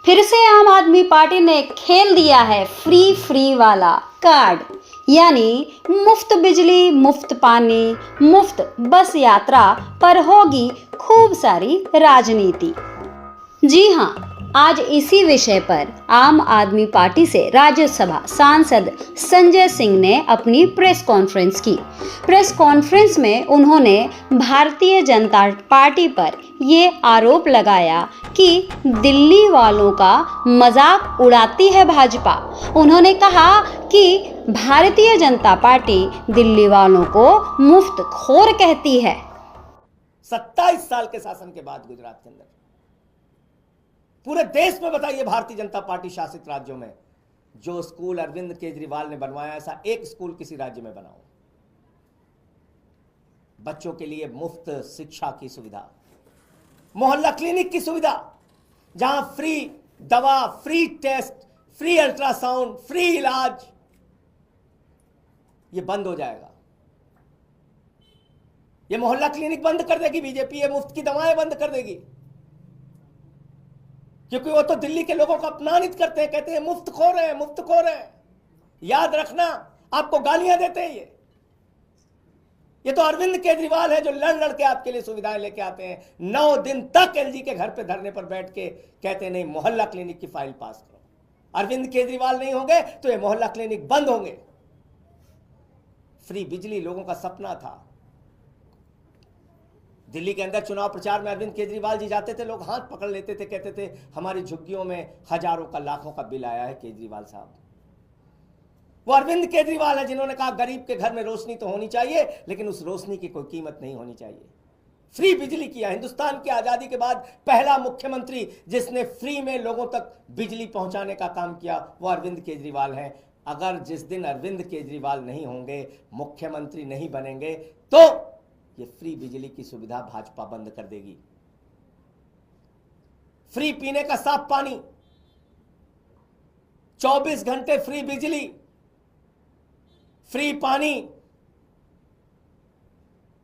फिर से आम आदमी पार्टी ने खेल दिया है फ्री वाला कार्ड, यानी मुफ्त बिजली, मुफ्त पानी, मुफ्त बस यात्रा पर होगी खूब सारी राजनीति। जी हाँ, आज इसी विषय पर आम आदमी पार्टी से राज्यसभा सांसद संजय सिंह ने अपनी प्रेस कॉन्फ्रेंस की। प्रेस कॉन्फ्रेंस में उन्होंने भारतीय जनता पार्टी पर ये आरोप लगाया कि दिल्ली वालों का मजाक उड़ाती है भाजपा। उन्होंने कहा कि भारतीय जनता पार्टी दिल्ली वालों को मुफ्त खोर कहती है। 27 साल के शासन के बाद गुजरात के अंदर पूरे देश में बताइए, भारतीय जनता पार्टी शासित राज्यों में जो स्कूल अरविंद केजरीवाल ने बनवाया, ऐसा एक स्कूल किसी राज्य में बना हो। बच्चों के लिए मुफ्त शिक्षा की सुविधा, मोहल्ला क्लिनिक की सुविधा, जहां फ्री दवा, free test, free ultrasound, free इलाज, ये बंद हो जाएगा। ये मोहल्ला क्लिनिक बंद कर देगी बीजेपी, ये मुफ्त की दवाएं बंद कर देगी, क्योंकि वो तो दिल्ली के लोगों को अपमानित करते हैं, कहते हैं मुफ्त खो रहे हैं, मुफ्त खो रहे हैं। याद रखना, आपको गालियां देते हैं ये तो अरविंद केजरीवाल है जो लड़ के आपके लिए सुविधाएं लेके आते हैं। 9 दिन तक एलजी के घर पे धरने पर बैठ के कहते हैं नहीं, मोहल्ला क्लिनिक की फाइल पास करो। अरविंद केजरीवाल नहीं होंगे तो ये मोहल्ला क्लिनिक बंद होंगे। फ्री बिजली लोगों का सपना था। दिल्ली के अंदर चुनाव प्रचार में अरविंद केजरीवाल जी जाते थे, लोग हाथ पकड़ लेते थे, कहते थे हमारी झुग्गियों में हजारों का, लाखों का बिल आया है केजरीवाल साहब। वो अरविंद केजरीवाल है जिन्होंने कहा गरीब के घर में रोशनी तो होनी चाहिए, लेकिन उस रोशनी की कोई कीमत नहीं होनी चाहिए। फ्री बिजली किया। हिंदुस्तान की आजादी के बाद पहला मुख्यमंत्री जिसने फ्री में लोगों तक बिजली पहुंचाने का काम किया वो अरविंद केजरीवाल हैं। अगर जिस दिन अरविंद केजरीवाल नहीं होंगे, मुख्यमंत्री नहीं बनेंगे, तो ये फ्री बिजली की सुविधा भाजपा बंद कर देगी। फ्री पीने का साफ पानी, 24 घंटे फ्री बिजली, फ्री पानी,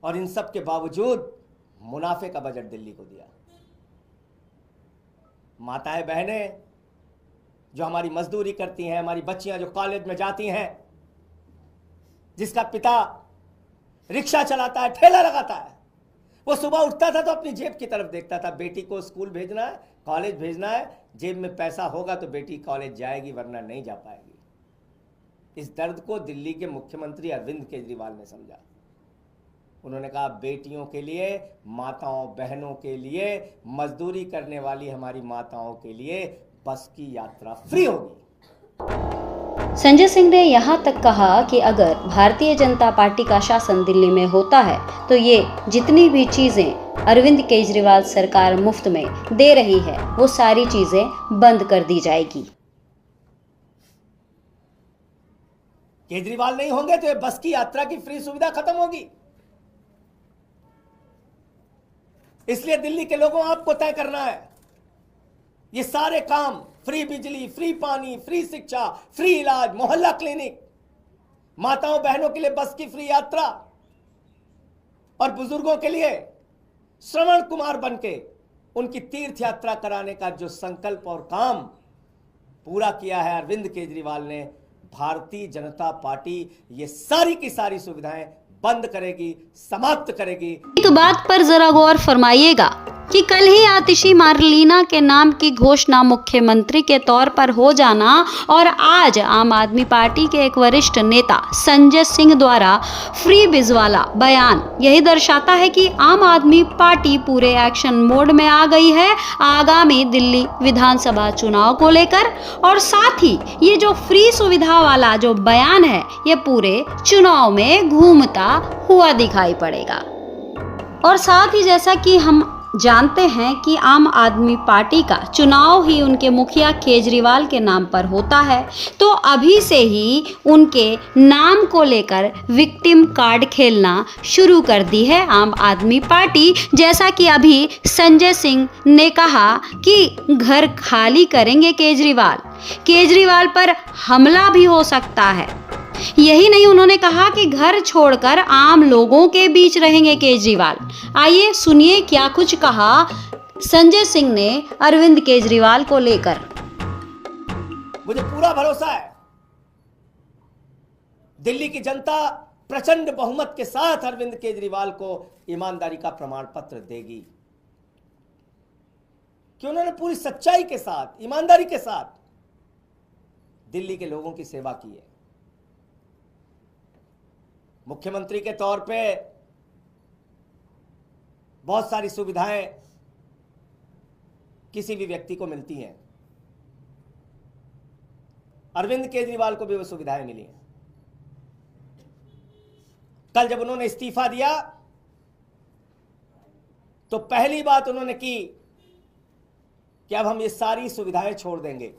और इन सब के बावजूद मुनाफे का बजट दिल्ली को दिया। माताएं बहनें जो हमारी मजदूरी करती हैं, हमारी बच्चियां जो कॉलेज में जाती हैं, जिसका पिता रिक्शा चलाता है, ठेला लगाता है, वो सुबह उठता था तो अपनी जेब की तरफ देखता था। बेटी को स्कूल भेजना है, कॉलेज भेजना है, जेब में पैसा होगा तो बेटी कॉलेज जाएगी, वरना नहीं जा पाएगी। इस दर्द को दिल्ली के मुख्यमंत्री अरविंद केजरीवाल ने समझा। उन्होंने कहा बेटियों के लिए, माताओं बहनों के लिए, मजदूरी करने वाली हमारी माताओं के लिए बस की यात्रा फ्री होगी। संजय सिंह ने यहाँ तक कहा कि अगर भारतीय जनता पार्टी का शासन दिल्ली में होता है तो ये जितनी भी चीजें अरविंद केजरीवाल सरकार मुफ्त में दे रही है वो सारी चीजें बंद कर दी जाएगी। केजरीवाल नहीं होंगे तो ये बस की यात्रा की फ्री सुविधा खत्म होगी। इसलिए दिल्ली के लोगों आपको तय करना है ये सारे काम, फ्री बिजली, फ्री पानी, फ्री शिक्षा, फ्री इलाज, मोहल्ला क्लिनिक, माताओं बहनों के लिए बस की फ्री यात्रा, और बुजुर्गों के लिए श्रवण कुमार बनके उनकी तीर्थ यात्रा कराने का जो संकल्प और काम पूरा किया है अरविंद केजरीवाल ने, भारतीय जनता पार्टी ये सारी की सारी सुविधाएं बंद करेगी, समाप्त करेगी। तो बात पर जरा गौर फरमाइएगा कि कल ही आतिशी मार्लिना के नाम की घोषणा मुख्यमंत्री के तौर पर हो जाना और आज आम आदमी पार्टी के एक वरिष्ठ नेता संजय सिंह द्वारा फ्री बिज वाला बयान यही दर्शाता है कि आम आदमी पार्टी पूरे एक्शन मोड में आ गई है आगामी दिल्ली विधानसभा चुनाव को लेकर। और साथ ही ये जो फ्री सुविधा वाला जो बयान है ये पूरे चुनाव में घूमता हुआ दिखाई पड़ेगा। और साथ ही जैसा कि हम जानते हैं कि आम आदमी पार्टी का चुनाव ही उनके मुखिया केजरीवाल के नाम पर होता है, तो अभी से ही उनके नाम को लेकर विक्टिम कार्ड खेलना शुरू कर दी है आम आदमी पार्टी। जैसा कि अभी संजय सिंह ने कहा कि घर खाली करेंगे केजरीवाल पर हमला भी हो सकता है। यही नहीं, उन्होंने कहा कि घर छोड़कर आम लोगों के बीच रहेंगे केजरीवाल। आइए सुनिए क्या कुछ कहा संजय सिंह ने अरविंद केजरीवाल को लेकर। मुझे पूरा भरोसा है दिल्ली की जनता प्रचंड बहुमत के साथ अरविंद केजरीवाल को ईमानदारी का प्रमाण पत्र देगी कि उन्होंने पूरी सच्चाई के साथ, ईमानदारी के साथ दिल्ली के लोगों की सेवा की है। मुख्यमंत्री के तौर पे बहुत सारी सुविधाएं किसी भी व्यक्ति को मिलती हैं, अरविंद केजरीवाल को भी वो सुविधाएं मिली हैं। कल जब उन्होंने इस्तीफा दिया तो पहली बात उन्होंने की कि अब हम ये सारी सुविधाएं छोड़ देंगे,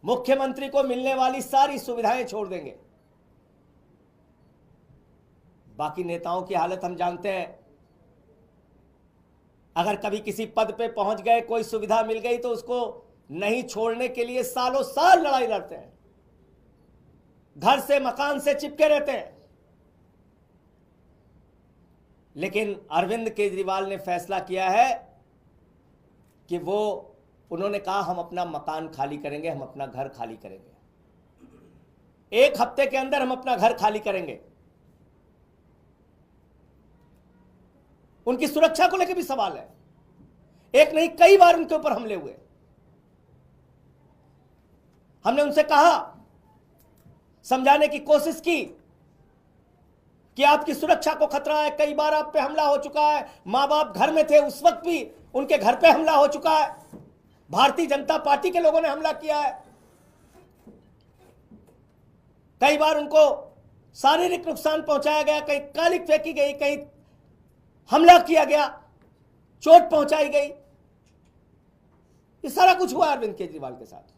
मुख्यमंत्री को मिलने वाली सारी सुविधाएं छोड़ देंगे। बाकी नेताओं की हालत हम जानते हैं, अगर कभी किसी पद पे पहुंच गए, कोई सुविधा मिल गई तो उसको नहीं छोड़ने के लिए सालों साल लड़ाई लड़ते हैं, घर से मकान से चिपके रहते हैं। लेकिन अरविंद केजरीवाल ने फैसला किया है कि उन्होंने कहा हम अपना मकान खाली करेंगे, हम अपना घर खाली करेंगे, 1 हफ्ते के अंदर हम अपना घर खाली करेंगे। उनकी सुरक्षा को लेकर भी सवाल है, एक नहीं कई बार उनके ऊपर हमले हुए। हमने उनसे कहा, समझाने की कोशिश की कि आपकी सुरक्षा को खतरा है, कई बार आप पे हमला हो चुका है, मां बाप घर में थे उस वक्त भी उनके घर पे हमला हो चुका है, भारतीय जनता पार्टी के लोगों ने हमला किया है, कई बार उनको शारीरिक नुकसान पहुंचाया गया, कहीं कालिक फेंकी गई, कहीं हमला किया गया, चोट पहुंचाई गई। ये सारा कुछ हुआ अरविंद केजरीवाल के साथ।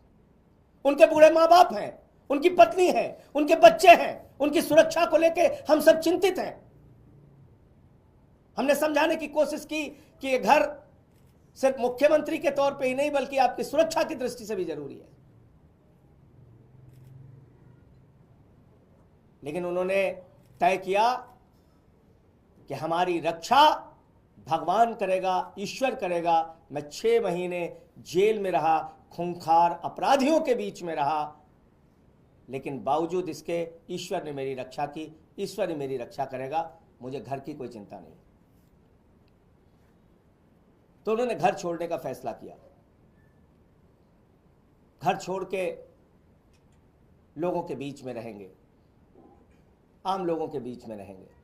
उनके बूढ़े मां बाप हैं, उनकी पत्नी है, उनके बच्चे हैं, उनकी सुरक्षा को लेके हम सब चिंतित हैं। हमने समझाने की कोशिश की कि ये घर सिर्फ मुख्यमंत्री के तौर पे ही नहीं बल्कि आपकी सुरक्षा की दृष्टि से भी जरूरी है। लेकिन उन्होंने तय किया कि हमारी रक्षा भगवान करेगा, ईश्वर करेगा। मैं 6 महीने जेल में रहा, खूंखार अपराधियों के बीच में रहा, लेकिन बावजूद इसके ईश्वर ने मेरी रक्षा की, ईश्वर ही मेरी रक्षा करेगा, मुझे घर की कोई चिंता नहीं। तो उन्होंने घर छोड़ने का फैसला किया, घर छोड़ के लोगों के बीच में रहेंगे, आम लोगों के बीच में रहेंगे।